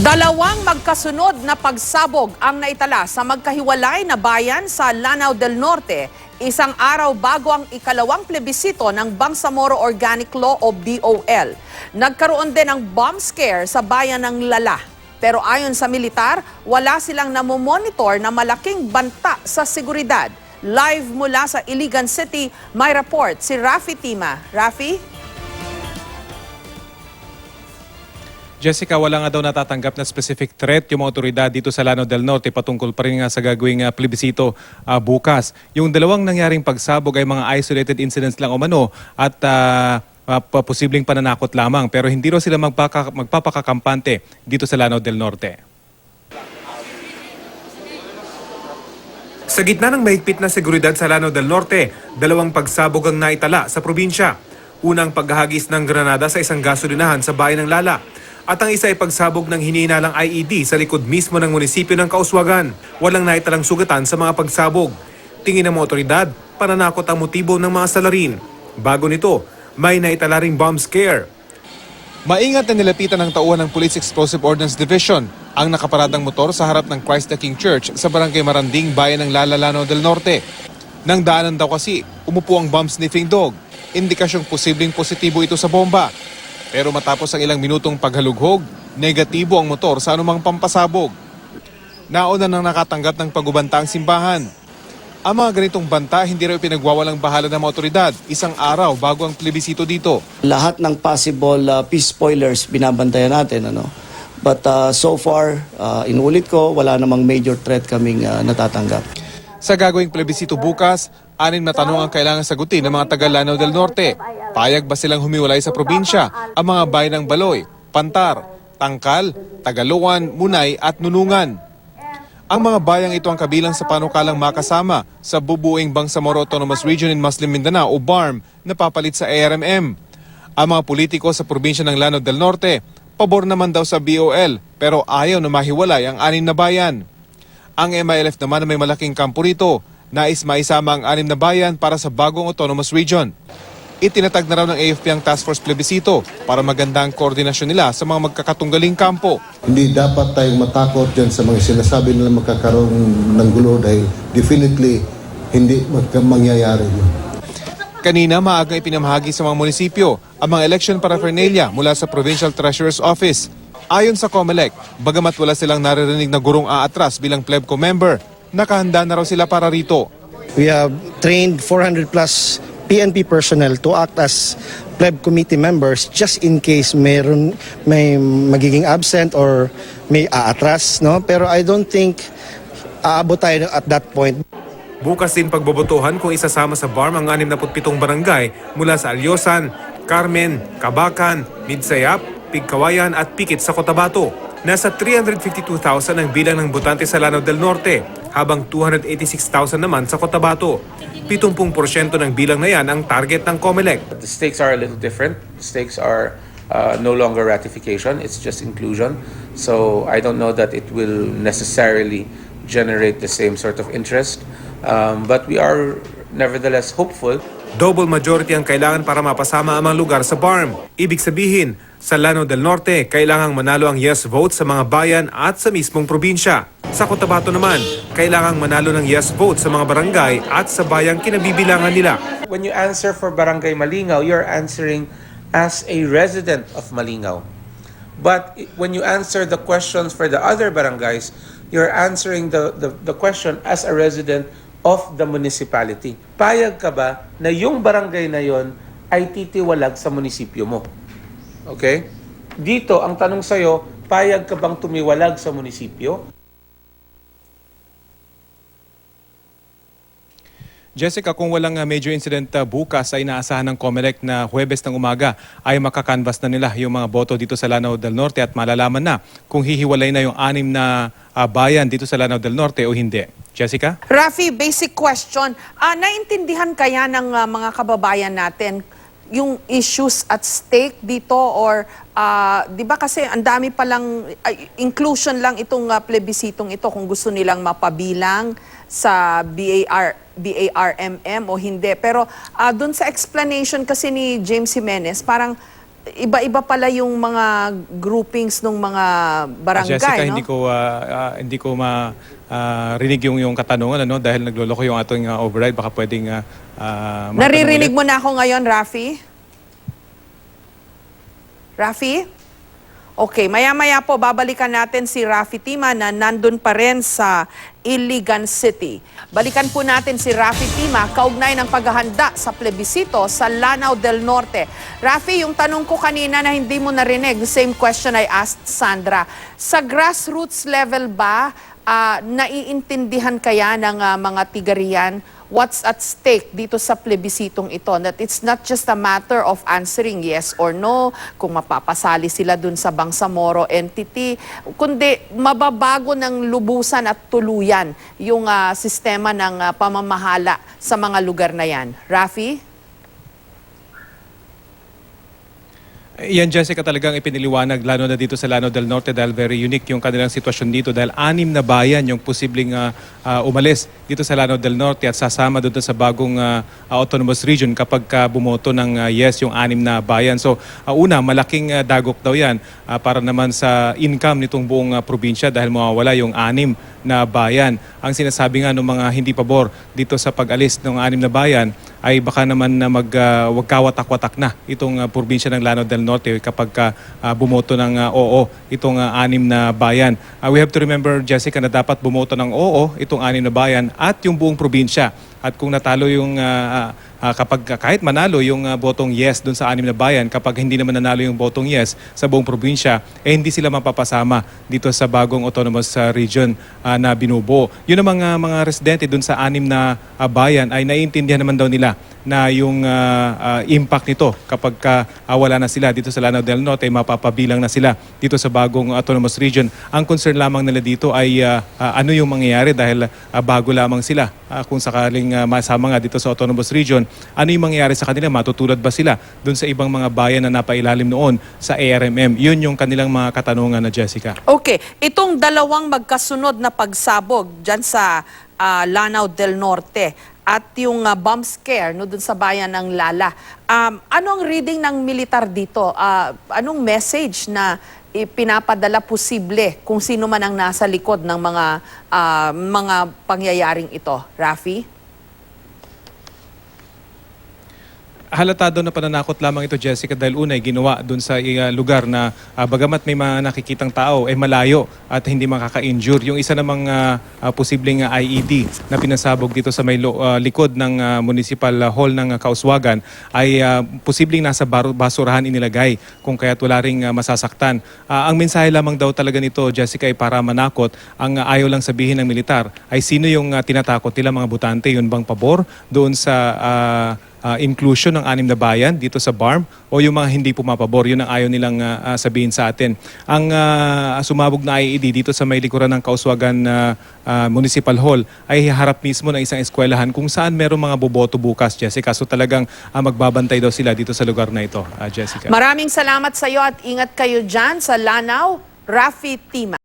Dalawang magkasunod na pagsabog ang naitala sa magkahiwalay na bayan sa Lanao del Norte, isang araw bago ang ikalawang plebisito ng Bangsamoro Organic Law o BOL. Nagkaroon din ng bomb scare sa bayan ng Lala. Pero ayon sa militar, wala silang namomonitor na malaking banta sa seguridad. Live mula sa Iligan City, may report si Rafi Tima. Rafi? Jessica, wala nga daw natatanggap na specific threat yung mga otoridad dito sa Lanao del Norte patungkol pa rin nga sa gagawing plebisito bukas. Yung dalawang nangyaring pagsabog ay mga isolated incidents lang umano at posibleng pananakot lamang, pero hindi raw sila magpapakakampante dito sa Lanao del Norte. Sa gitna ng mahigpit na seguridad sa Lanao del Norte, dalawang pagsabog ang naitala sa probinsya. Unang paghahagis ng granada sa isang gasolinahan sa bayan ng Lala. At ang isa ay pagsabog ng hinihinalang IED sa likod mismo ng munisipyo ng Kauswagan. Walang naitalang sugatan sa mga pagsabog. Tingin ng mga otoridad, pananakot ang motibo ng mga salarin. Bago nito, may naitala ring bomb scare. Maingat na nilapitan ng tauhan ng Police Explosive Ordnance Division ang nakaparadang motor sa harap ng Christ the King Church sa Barangay Maranding, bayan ng Lala, Lanao del Norte. Nang daanan daw kasi, umupo ang bomb sniffing dog. Indikasyong posibleng positibo ito sa bomba. Pero matapos ang ilang minutong paghalughog, negatibo ang motor sa anumang pampasabog. Nauna nang nakatanggap ng pagbubanta ang simbahan. Ang mga ganitong banta hindi rin pinagwawalang bahala ng mga otoridad isang araw bago ang plebisito dito. Lahat ng possible peace spoilers binabantayan natin. But so far, inulit ko, wala namang major threat kaming natatanggap. Sa gagawing plebisito bukas, 6 na tanong ang kailangan sagutin ng mga taga Lanao del Norte. Payag ba silang humiwalay sa probinsya ang mga bayan ng Baloy, Pantar, Tangkal, Tagaluan, Munay at Nunungan? Ang mga bayang ito ang kabilang sa panukalang makasama sa bubuing Bangsamoro Autonomous Region in Muslim Mindanao o BARM na papalit sa ARMM. Ang mga politiko sa probinsya ng Lanao del Norte, pabor naman daw sa BOL pero ayaw na mahiwalay ang 6 na bayan. Ang MILF naman na may malaking kampo rito, nais maisama ang 6 na bayan para sa bagong autonomous region. Itinatag na raw ng AFP ang task force plebisito para maganda ang koordinasyon nila sa mga magkakatunggaling kampo. Hindi dapat tayong matakot dyan sa mga sinasabi nila magkakaroon ng gulo dahil definitely hindi mangyayari yun. Kanina maagang ipinamahagi sa mga munisipyo ang mga election paraphernalia mula sa Provincial Treasurer's Office. Ayon sa COMELEC, bagamat wala silang naririnig na gurong aatras bilang plebco member, nakahanda na raw sila para rito. We have trained 400 plus PNP personnel to act as pleb committee members just in case may magiging absent or may aatras. No? Pero I don't think aabot tayo at that point. Bukas din pagbobotohan kung isasama sa BARM ang 67 barangay mula sa Alyosan, Carmen, Cabacan, Midsayap, Pigkawayan at Pikit sa Cotabato. Nasa 352,000 ang bilang ng botante sa Lanao del Norte, habang 286,000 naman sa Cotabato. 70% ng bilang na yan ang target ng COMELEC. The stakes are a little different. The stakes are no longer ratification, it's just inclusion. So I don't know that it will necessarily generate the same sort of interest. But we are nevertheless hopeful. Double majority ang kailangan para mapasama ang mga lugar sa BARM. Ibig sabihin, sa Lanao del Norte, kailangang manalo ang yes vote sa mga bayan at sa mismong probinsya. Sa Cotabato naman, kailangang manalo ng yes vote sa mga barangay at sa bayang kinabibilangan nila. When you answer for Barangay Malinaw, you're answering as a resident of Malinaw. But when you answer the questions for the other barangays, you're answering the question as a resident of the municipality. Payag ka ba na yung barangay na yon ay titiwalag sa munisipyo mo? Okay? Dito, ang tanong sa'yo, payag ka bang tumiwalag sa munisipyo? Jessica, kung walang major incident bukas ay inaasahan ng COMELEC na Huwebes ng umaga ay makakanvas na nila yung mga boto dito sa Lanao del Norte at malalaman na kung hihiwalay na yung 6 na bayan dito sa Lanao del Norte o hindi. Jessica? Rafi, basic question. Naintindihan kaya ng mga kababayan natin yung issues at stake dito or di ba kasi ang dami palang inclusion lang itong plebisitong ito kung gusto nilang mapabilang sa BARMM o hindi. Pero doon sa explanation kasi ni James Jimenez, parang iba-iba pala yung mga groupings ng mga barangay, Jessica, no? hindi ko rinig yung katanungan ano dahil nagloloko yung ating override, baka pwedeng matanong Naririnig ulit. mo na ako ngayon, Rafi? Rafi? Okay, maya-maya po babalikan natin si Rafi Tima na nandun pa rin sa Iligan City. Balikan po natin si Rafi Tima kaugnay ng paghahanda sa plebisito sa Lanao del Norte. Rafi, yung tanong ko kanina na hindi mo narinig, the same question I asked Sandra. Sa grassroots level ba, naiintindihan kaya ng mga tigarian what's at stake dito sa plebisitong ito? That it's not just a matter of answering yes or no, kung mapapasali sila dun sa Bangsamoro entity, kundi mababago ng lubusan at tuluyan yung sistema ng pamamahala sa mga lugar na yan. Rafi? Yan, Jessica, talagang ipiniliwanag lalo na dito sa Lanao del Norte dahil very unique yung kanilang sitwasyon dito dahil 6 na bayan yung posibleng umalis dito sa Lanao del Norte at sasama doon sa bagong autonomous region kapag bumoto ng yes yung 6 na bayan. So una, malaking dagok daw yan para naman sa income nitong buong probinsya dahil mawawala yung 6 na bayan. Ang sinasabi nga ng mga hindi pabor dito sa pag-alis ng 6 na bayan ay baka naman na wagkawatak-watak na itong probinsya ng Lanao del Norte kapag bumoto ng oo itong 6 na bayan. We have to remember, Jessica, na dapat bumoto ng oo itong 6 na bayan at yung buong probinsya. At kung natalo yung kapag kahit manalo yung botong yes doon sa 6 na bayan, kapag hindi naman nanalo yung botong yes sa buong probinsya, hindi sila mapapasama dito sa bagong autonomous region na binubuo. Yun ang mga residente doon sa 6 na bayan ay naiintindihan naman daw nila na yung impact nito kapag wala na sila dito sa Lanao del Norte, mapapabilang na sila dito sa bagong autonomous region. Ang concern lamang nila dito ay ano yung mangyayari dahil bago lamang sila. Kung sakaling masama nga dito sa autonomous region, ano yung mangyayari sa kanila? Matutulad ba sila doon sa ibang mga bayan na napailalim noon sa ARMM? Yun yung kanilang mga katanungan na, Jessica. Okay, itong dalawang magkasunod na pagsabog dyan sa Lanao del Norte at yung bomb scare no, dun sa bayan ng Lala. Anong reading ng militar dito? Anong message na ipinapadala posible kung sino man ang nasa likod ng mga pangyayaring ito? Rafi? Halata daw na pananakot lamang ito, Jessica, dahil unay ginawa doon sa lugar na bagamat may mga nakikitang tao, malayo at hindi makaka-injure. Yung isa namang posibleng IED na pinasabog dito sa may likod ng municipal hall ng Kauswagan ay posibleng nasa basurahan inilagay kung kaya't wala ring masasaktan. Ang mensahe lamang daw talaga nito, Jessica, ay para manakot. Ang ayaw lang sabihin ng militar ay sino yung tinatakot nila, mga butante, yun bang pabor doon sa inclusion ng 6 na bayan dito sa BARM o yung mga hindi pumapabor, yun ang ayaw nilang sabihin sa atin. Ang sumabog na IED dito sa may likuran ng Kauswagan Municipal Hall ay harap mismo ng isang eskwelahan kung saan merong mga boboto bukas, Jessica. So talagang magbabantay daw sila dito sa lugar na ito, Jessica. Maraming salamat sa iyo at ingat kayo dyan sa Lanao, Rafi Tima.